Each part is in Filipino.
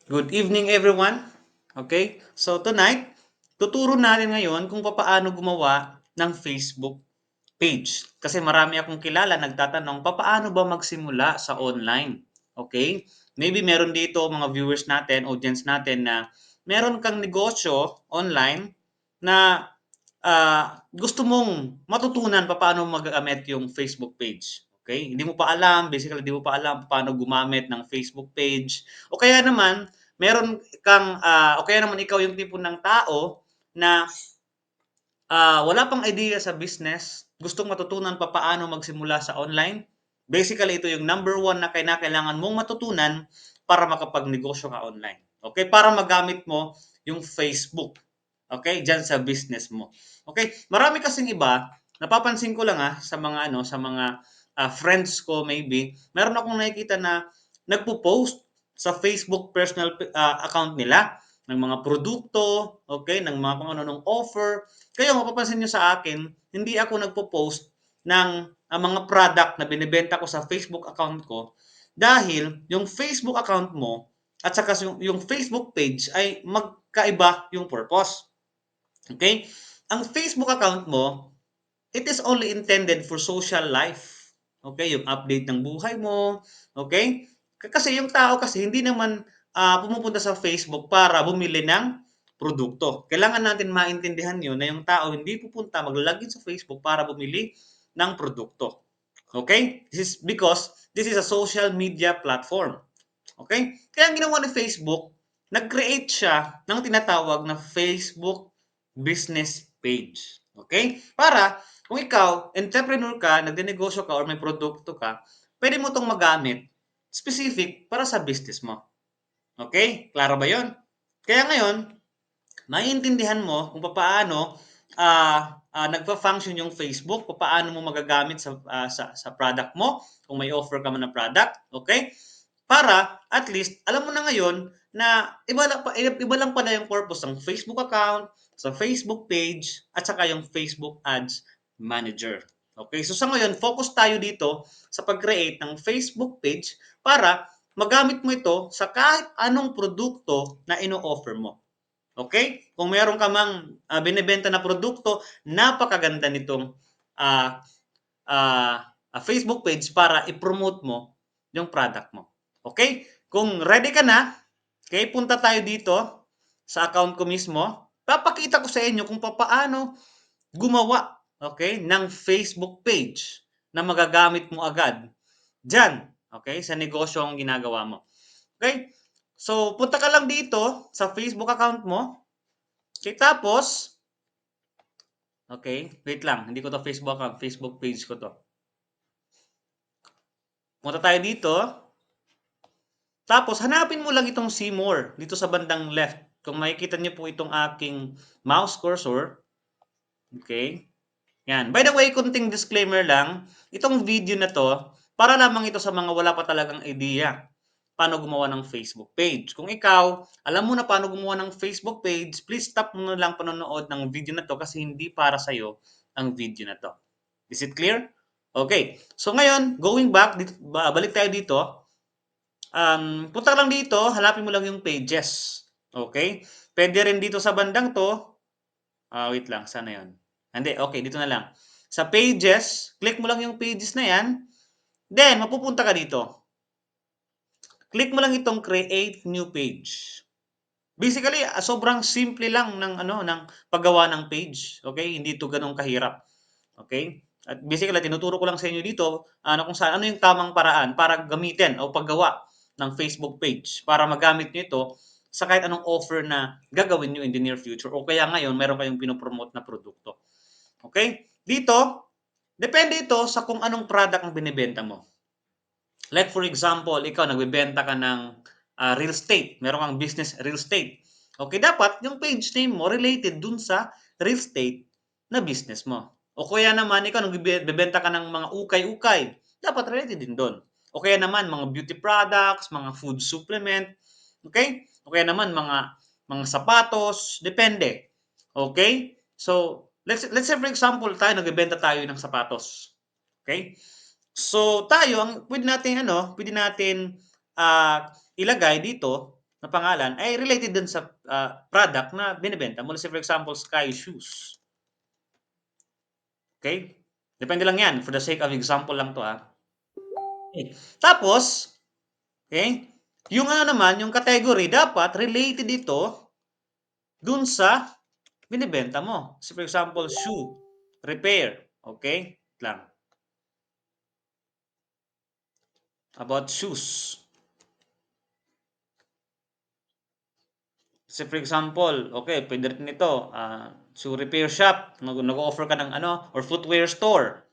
Good evening everyone. Okay? So tonight, tuturo natin ngayon kung paano gumawa ng Facebook page. Kasi marami akong kilala nagtatanong, paano ba magsimula sa online? Okay? Maybe meron dito mga viewers natin, audience natin na meron kang negosyo online na gusto mong matutunan paano magamit yung Facebook page. Okay? Hindi mo pa alam, basically hindi mo pa alam paano gumamit ng Facebook page. O kaya naman, meron kang, o kaya naman ikaw yung tipo ng tao na wala pang idea sa business, gustong matutunan paano magsimula sa online. Basically, ito yung number one na kailangan mong matutunan para makapagnegosyo ka online. Okay? Para magamit mo yung Facebook. Okay? Diyan sa business mo. Okay? Marami kasing iba, napapansin ko lang sa mga sa mga friends ko maybe, meron akong nakikita na nagpo-post sa Facebook personal account nila ng mga produkto, okay, ng mga kung ano offer. Kaya mapapansin niyo sa akin, hindi ako nagpo-post ng mga product na binebenta ko sa Facebook account ko dahil yung Facebook account mo at saka yung Facebook page ay magkaiba yung purpose. Okay? Ang Facebook account mo, it is only intended for social life. Okay? Yung update ng buhay mo. Okay? Kasi yung tao kasi hindi naman pumupunta sa Facebook para bumili ng produkto. Kailangan natin maintindihan yun na yung tao hindi pupunta mag-login sa Facebook para bumili ng produkto. Okay? This is because this is a social media platform. Okay? Kaya ang ginawa ni Facebook, nag-create siya ng tinatawag na Facebook business page. Okay? Para kung ikaw, entrepreneur ka, nagdenegosyo ka, or may produkto ka, pwede mo itong magamit specific para sa business mo. Okay? Klaro ba yon? Kaya ngayon, maiintindihan mo kung paano nagfa-function yung Facebook, paano mo magagamit sa product mo, kung may offer ka man ng product, okay? Para at least alam mo na ngayon na iba lang pala yung purpose ng Facebook account, sa Facebook page, at saka yung Facebook Ads Manager. Okay, so sa ngayon, focus tayo dito sa pag-create ng Facebook page para magamit mo ito sa kahit anong produkto na ino-offer mo. Okay? Kung meron ka mang binebenta na produkto, napakaganda nitong ah, ah, Facebook page para i-promote mo yung product mo. Okay? Kung ready ka na, okay, punta tayo dito sa account ko mismo. Papakita ko sa inyo kung paano gumawa, okay, ng Facebook page na magagamit mo agad diyan, okay, sa negosyo ang ginagawa mo. Okay? So, punta ka lang dito sa Facebook account mo. Okay, tapos, okay, wait lang, hindi ko to Facebook account, Facebook page ko to. Punta tayo dito, tapos hanapin mo lang itong see more dito sa bandang left. Kung makikita niyo po itong aking mouse cursor, okay? Yan. By the way, kunting disclaimer lang, itong video na to, para lamang ito sa mga wala pa talagang idea paano gumawa ng Facebook page. Kung ikaw, alam mo na paano gumawa ng Facebook page, please stop mo na lang panonood ng video na to kasi hindi para sa'yo ang video na to. Is it clear? Okay. So ngayon, going back, balik tayo dito. Punta lang dito, hanapin mo lang yung pages. Okay? Pwede rin dito sa bandang to. Wait lang, sana yon. Hindi, okay, dito na lang. Sa pages, click mo lang yung pages na yan. Then, mapupunta ka dito. Click mo lang itong create new page. Basically, sobrang simple lang ng paggawa ng page. Okay? Hindi ito ganun kahirap. Okay? At basically, tinuturo ko lang sa inyo dito kung saan ano yung tamang paraan para gamitin o paggawa ng Facebook page para magamit nyo ito sa kahit anong offer na gagawin nyo in the near future o kaya ngayon meron kayong pinopromote na produkto. Okay? Dito, depende ito sa kung anong product ang binibenta mo. Like for example, ikaw nagbebenta ka ng real estate. Meron kang business real estate. Okay, dapat yung page name mo related dun sa real estate na business mo. O kaya naman, ikaw nagbebenta ka ng mga ukay-ukay. Dapat related din doon. O kaya naman, mga beauty products, mga food supplement. Okay? O kaya naman, mga sapatos. Depende. Okay? So, let's say for example, nagbebenta tayo ng sapatos. Okay? So tayo ang pwede natin ilagay dito na pangalan ay related din sa product na binebenta mo. Let's say for example, Sky Shoes. Okay? Depende lang yan. For the sake of example lang to Okay. Tapos, okay, yung ano naman, yung category, dapat related ito dun sa binibenta mo. So for example, shoe, repair. Okay? Lang. About shoes. So for example, okay, pwede rin ito, shoe repair shop, nag-o-offer ka ng ano, or footwear store.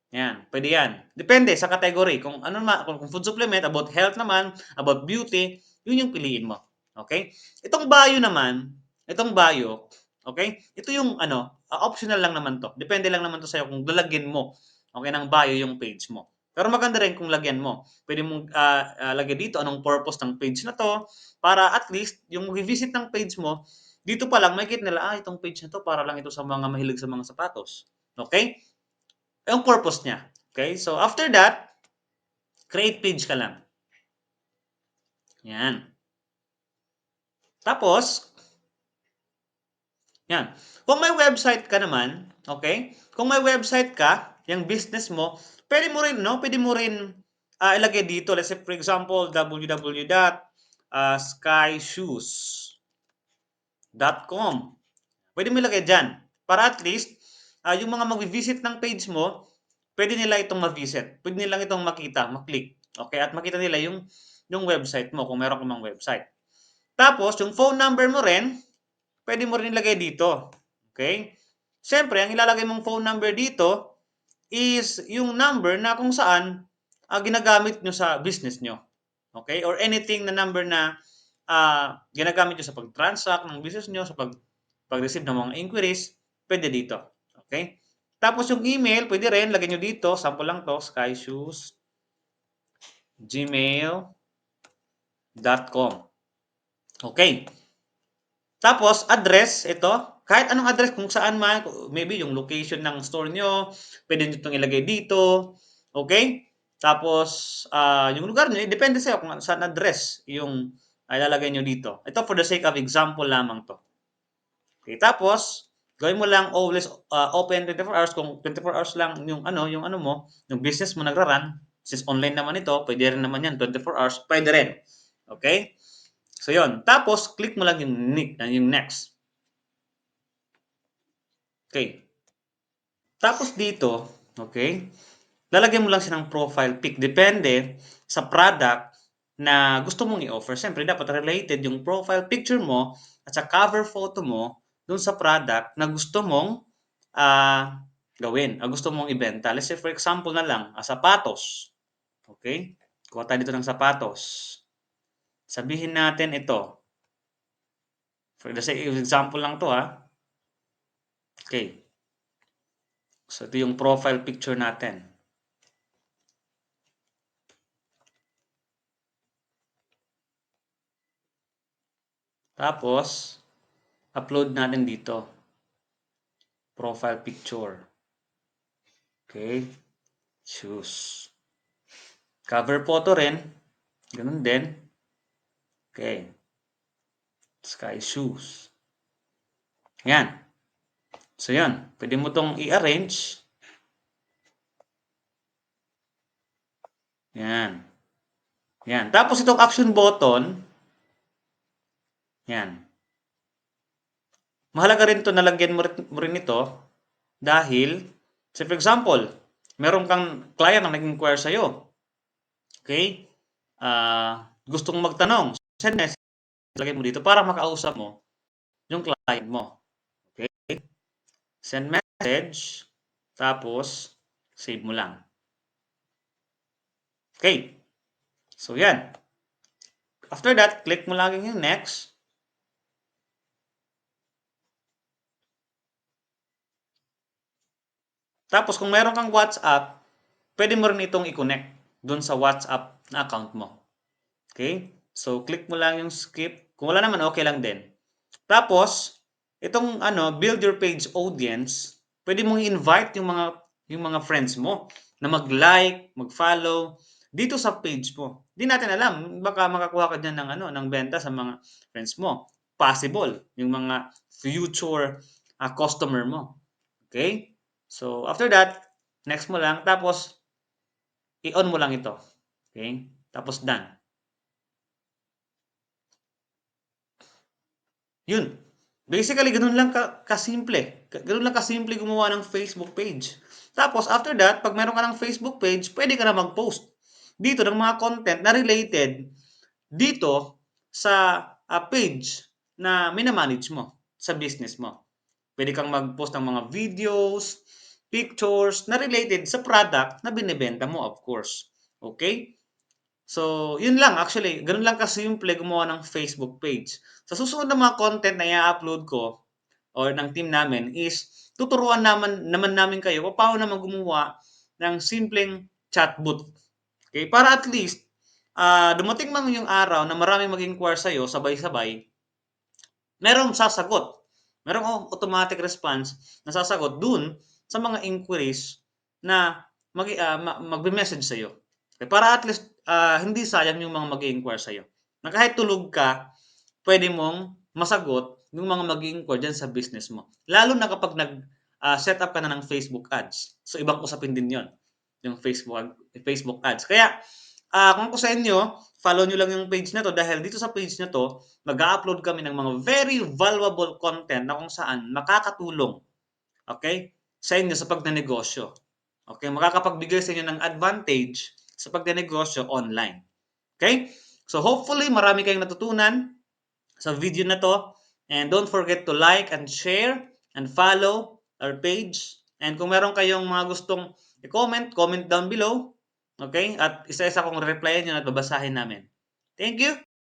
Yan, pwede yan. Depende sa category. Kung ano naman, kung food supplement, about health naman, about beauty, yun yung piliin mo. Okay? Itong bio, okay? Ito yung ano, optional lang naman to. Depende lang naman to sa'yo kung lalagyan mo, okay, ng bio yung page mo. Pero maganda rin kung lagyan mo. Pwede mong lagyan dito anong purpose ng page na to para at least yung mag-visit ng page mo, dito pa lang makikita nila, itong page na to para lang ito sa mga mahilig sa mga sapatos. Okay? Yung purpose niya. Okay? So, after that, create page ka lang. Yan. Tapos, yan. Kung may website ka naman, okay? Kung may website ka, yung business mo, pwede mo rin, no? Pwede mo rin ilagay dito. Let's say, for example, www.skyshoes.com. Pwede mo ilagay dyan. Para at least, yung mga mag-visit ng page mo, pwede nila itong ma-visit. Pwede nilang itong makita, maklik. Okay? At makita nila yung website mo kung meron ka mang website. Tapos, yung phone number mo rin, pwede mo rin ilagay dito. Okay? Siyempre, ang ilalagay mong phone number dito is yung number na kung saan ginagamit nyo sa business nyo. Okay? Or anything na number na ginagamit nyo sa pag-transact ng business nyo, sa pag-receive ng mga inquiries, pwede dito. Okay? Tapos yung email, pwede rin, lagyan nyo dito, sample lang to, skyshoes@gmail.com. Okay. Tapos, address, ito, kahit anong address, kung saan man, maybe yung location ng store nyo, pwede nyo itong ilagay dito. Okay? Tapos, yung lugar nyo, depende sa'yo kung saan address yung ilalagay nyo dito. Ito for the sake of example lamang to. Okay, tapos gawin mo lang always open 24 hours kung 24 hours lang yung ano mo, yung business mo nagra-run. Since online naman ito, pwede rin naman yan 24 hours, pwede rin. Okay? So yon. Tapos click mo lang yung next. Okay. Tapos dito, okay? Lalagyan mo lang siya ng profile pic. Depende sa product na gusto mong i-offer. Siyempre, dapat related yung profile picture mo at sa cover photo mo dun sa product na gusto mong gawin, gusto mong ibenta. Let's say, for example na lang, sapatos. Okay? Kuha tayo dito ng sapatos. Sabihin natin ito. For the sake of example lang to Okay. So, ito yung profile picture natin. Tapos, upload natin dito. Profile picture. Okay. Shoes. Cover photo rin. Ganun din. Okay. Sky shoes. Yan. So, yan. Pwede mo tong i-arrange. Yan. Yan. Tapos itong action button. Yan. Mahalaga rin to nalagyan mo rin ito dahil, say for example, meron kang client na nag-inquire sa'yo. Okay? Gustong magtanong. Send message. Lagay mo dito para makausap mo yung client mo. Okay? Send message. Tapos, save mo lang. Okay. So, yan. After that, click mo lang yung next. Tapos, kung meron kang WhatsApp, pwede mo rin itong i-connect dun sa WhatsApp na account mo. Okay? So, click mo lang yung skip. Kung wala naman, okay lang din. Tapos, itong build your page audience, pwede mong i-invite yung mga friends mo na mag-like, mag-follow, dito sa page mo. Di natin alam, baka makakuha ka diyan ng ano, ng benta sa mga friends mo. Possible, yung mga future customer mo. Okay? So, after that, next mo lang, tapos i-on mo lang ito. Okay? Tapos done. Yun. Basically, ganun lang kasimple. Ganun lang kasimple gumawa ng Facebook page. Tapos, after that, pag meron ka ng Facebook page, pwede ka na mag-post dito ng mga content na related dito sa page na minamanage mo sa business mo. Pwede kang mag-post ng mga videos, pictures na related sa product na binebenta mo, of course. Okay? So, yun lang actually, gano'n lang kasimple gumawa ng Facebook page. Sa susunod na mga content na i-upload ko or ng team namin is tuturuan naman namin kayo kung paano naman gumawa ng simpleng chatbot. Okay? Para at least, dumating man yung araw na maraming mag-inquire sa'yo sabay-sabay, merong sasagot. Merong automatic response na sasagot dun sa mga inquiries na magme-message sa'yo. Okay, para at least hindi sayang yung mga mag-i-inquire sa'yo. Na kahit tulog ka, pwede mong masagot yung mga mag-i-inquire dyan sa business mo. Lalo na kapag nag-set up ka na ng Facebook ads. So, ibang usapin din yon yung Facebook ads. Kaya, kung ako sa inyo, follow nyo lang yung page na to dahil dito sa page na to, mag-upload kami ng mga very valuable content na kung saan makakatulong, okay, sa inyo sa pagnenegosyo. Okay, makakapagbigay sa inyo ng advantage sa pagnenegosyo online. Okay? So hopefully marami kayong natutunan sa video na to. And don't forget to like and share and follow our page. And kung meron kayong mga gustong i-comment, comment down below. Okay? At isa-isa kong replyan yun at babasahin namin. Thank you!